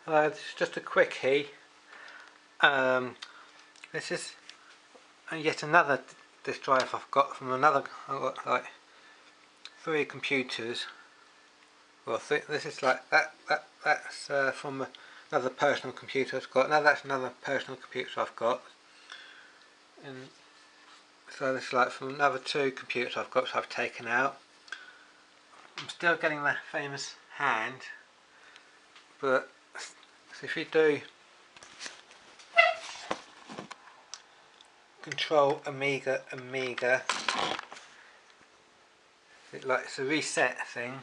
This is just a quickie. This is yet another disk drive I've got from another. I've got like 3 computers. Well, this is like that's from another personal computer I've got. Now that's another personal computer I've got. And so this is like from another 2 computers I've got, so I've taken out. I'm still getting the famous hand, but so if you do control Amiga, it's a reset thing.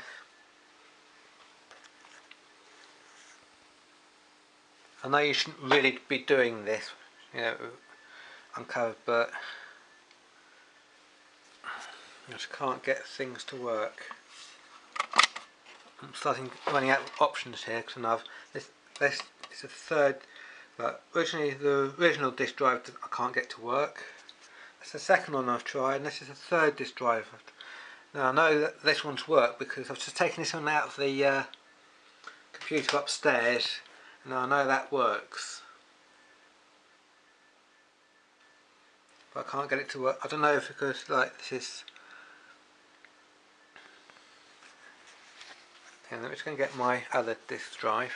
I know you shouldn't really be doing this, uncovered, but I just can't get things to work. I'm running out of options here because I've this is a third. But originally the original disk drive I can't get to work. That's the second one I've tried, and this is the third disk drive. Now I know that this one's worked because I've just taken this one out of the computer upstairs, and I know that works. But I can't get it to work. I don't know if because like this is. And I'm just going to get my other disk drive.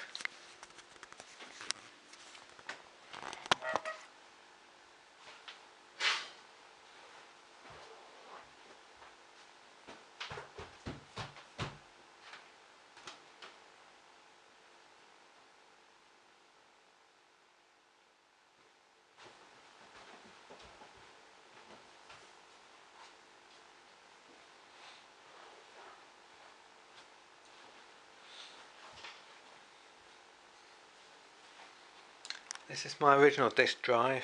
This is my original disk drive,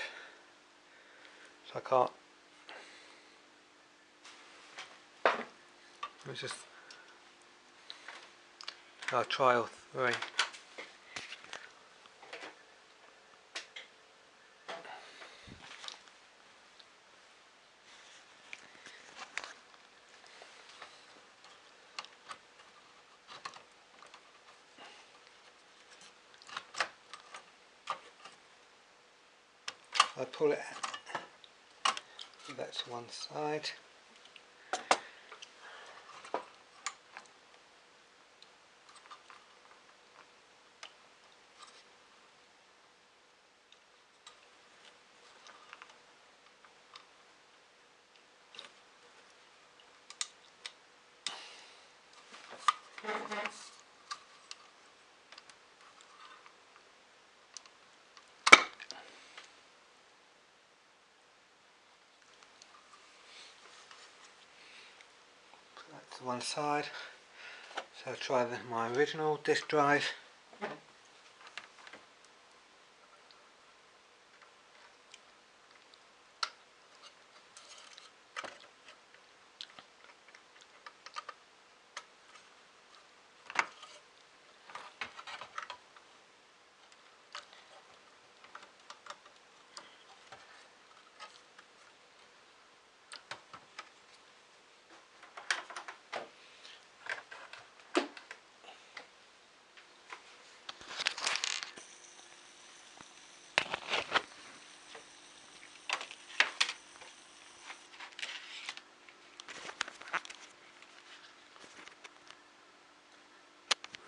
so I can't. Let's just. I'll try all 3. I pull it out. That's one side. That's one side. So I'll try my original disk drive.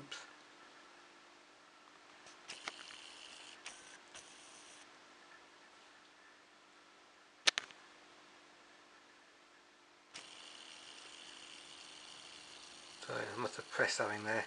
Oops. Sorry, I must have pressed something there.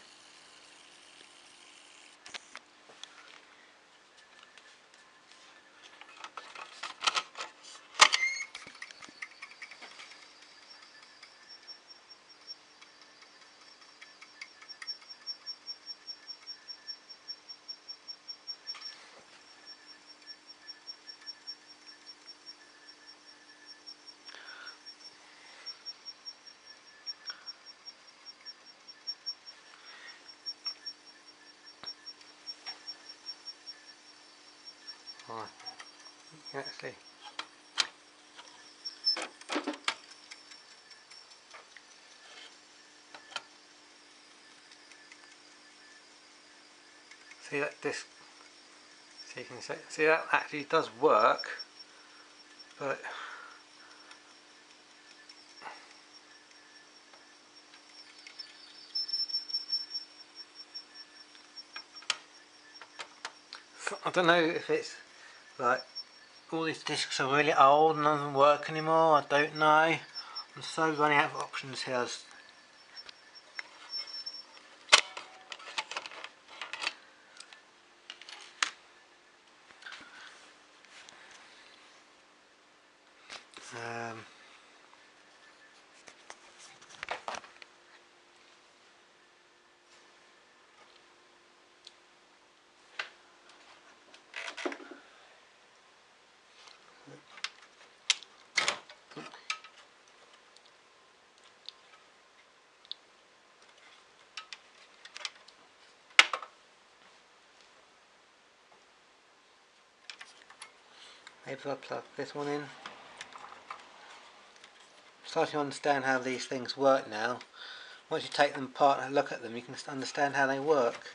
Right. Let's see. See that disc? So you can see that actually does work, but I don't know if it's like all these discs are really old and none of them work anymore. I don't know. I'm so running out of options here. Um, maybe I'll plug this one in. Starting to understand how these things work now. Once you take them apart and look at them, you can understand how they work.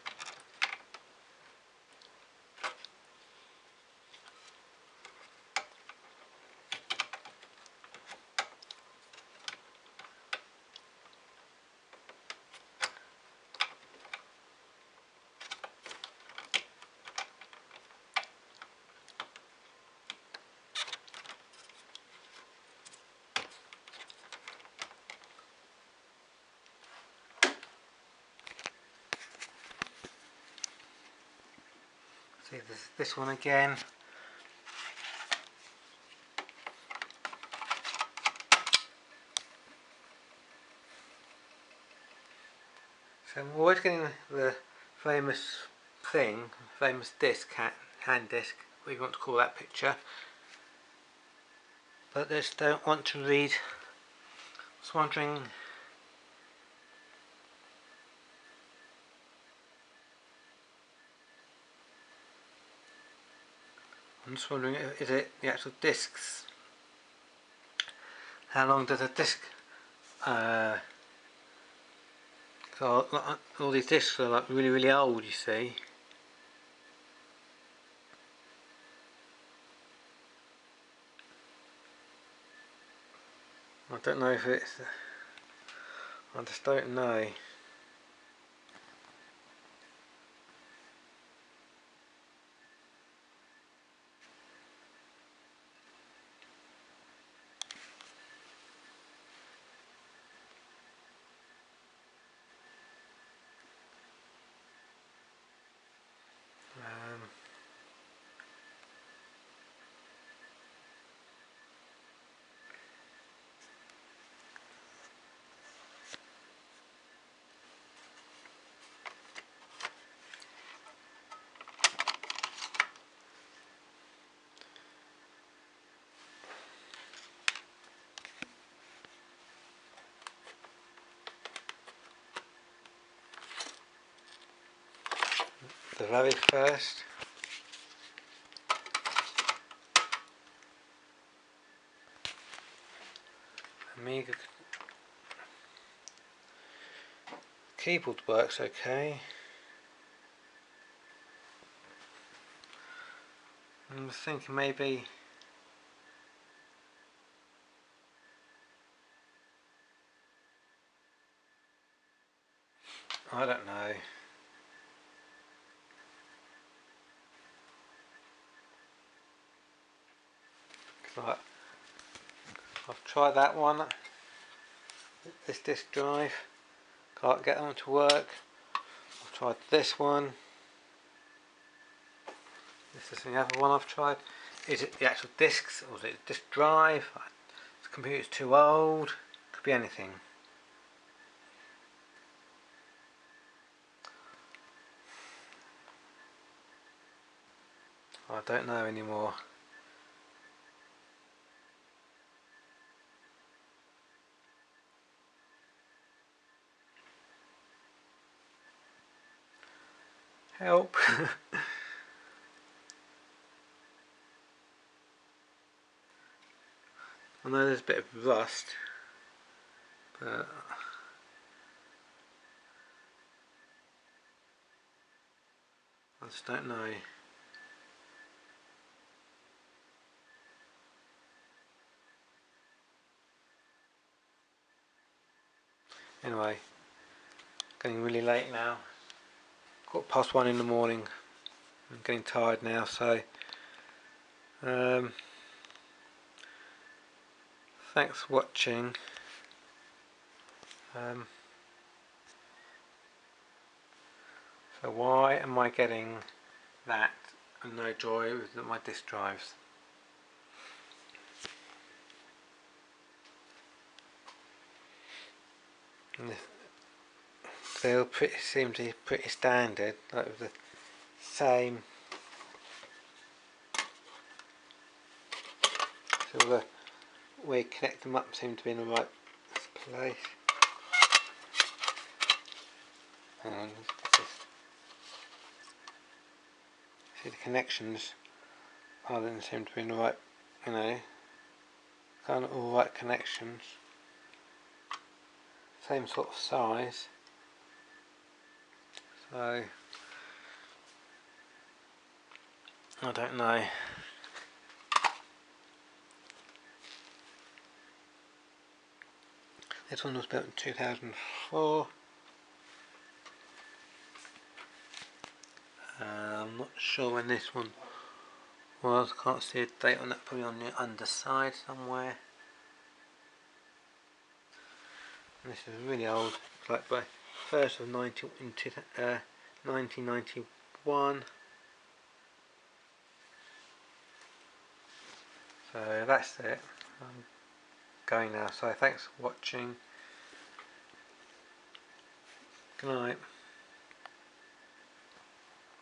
See this one again. So I'm always getting the famous thing, famous disc, hand disc, what you want to call that picture, but I just don't want to read. I was wondering, I'm just wondering, is it the actual discs? How long does a disc? So all these discs are like really old, you see. I don't know if it's. I just don't know. Um, the very first. Amiga keyboard works okay. I'm thinking maybe. I don't know. Right. I've tried that one, this disk drive, can't get them to work. I've tried this one, this is the other one I've tried. Is it the actual discs or is it the disk drive? The computer's too old, could be anything. I don't know anymore. Help! I know there's a bit of rust, but just don't know. Anyway, getting really late now. 1:15 in the morning. I'm getting tired now, so thanks for watching. So why am I getting that and no joy with my disk drives? And they all seem to be pretty standard, like with the same. So the way you connect them up seem to be in the right place. And see the connections didn't seem to be in the right, kind of all right connections. Same sort of size. So I don't know. This one was built in 2004. I'm not sure when this one was. Can't see a date on that. Probably on the underside somewhere. And this is really old. It's like by 1st of 1991. So that's it. I'm going now. So thanks for watching. Good night.